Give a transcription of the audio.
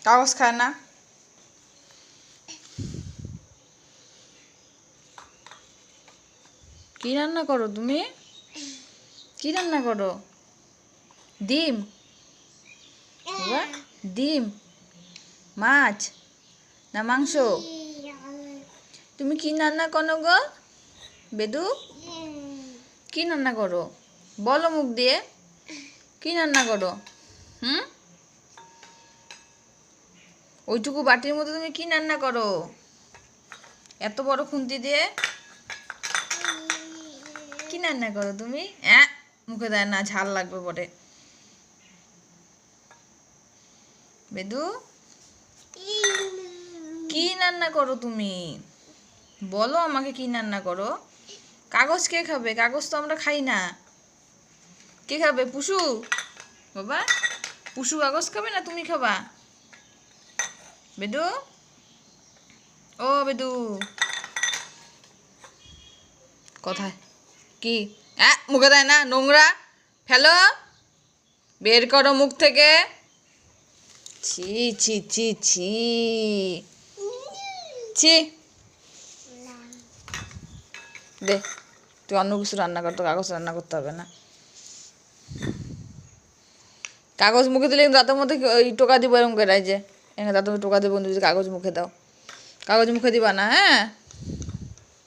কাগজ খায় না। কি রান্না করো তুমি? কি রান্না করো? ডিম? ডিম, মাছ না মাংস? তুমি কি রান্না করো গো বেদু? কি রান্না করো বলো মুখ দিয়ে। কি রান্না করো? হুম, ওইটুকু বাটির মধ্যে তুমি কি রান্না করো এত বড় খুন্তি দিয়ে? কি রান্না করো তুমি? মুখে দেয় না, ঝাল লাগবে পরে। বেদু, কি রান্না করো তুমি? বলো আমাকে কি রান্না করো। কাগজ কে খাবে? কাগজ তো আমরা খাই না। কে খাবে? পুষু বাবা? পুষু কাগজ খাবে না তুমি খাবা? বেদু, ও বেদু, কোথায়? কি? মুখে দেয় না, নোংরা। ফেলো, বের করো মুখ থেকে। ছি ছি ছি ছি ছি। দে, তুই অন্য কিছু রান্না কর, তো কাগজ রান্না করতে হবে না। কাগজ মুখে দিলে কিন্তু দাঁতের মধ্যে ওই টোকা দিব এরকম করে, যে এখানে দাঁতের মধ্যে টোকা দেবো, যদি কাগজ মুখে দাও। কাগজ মুখে দিবা না, হ্যাঁ?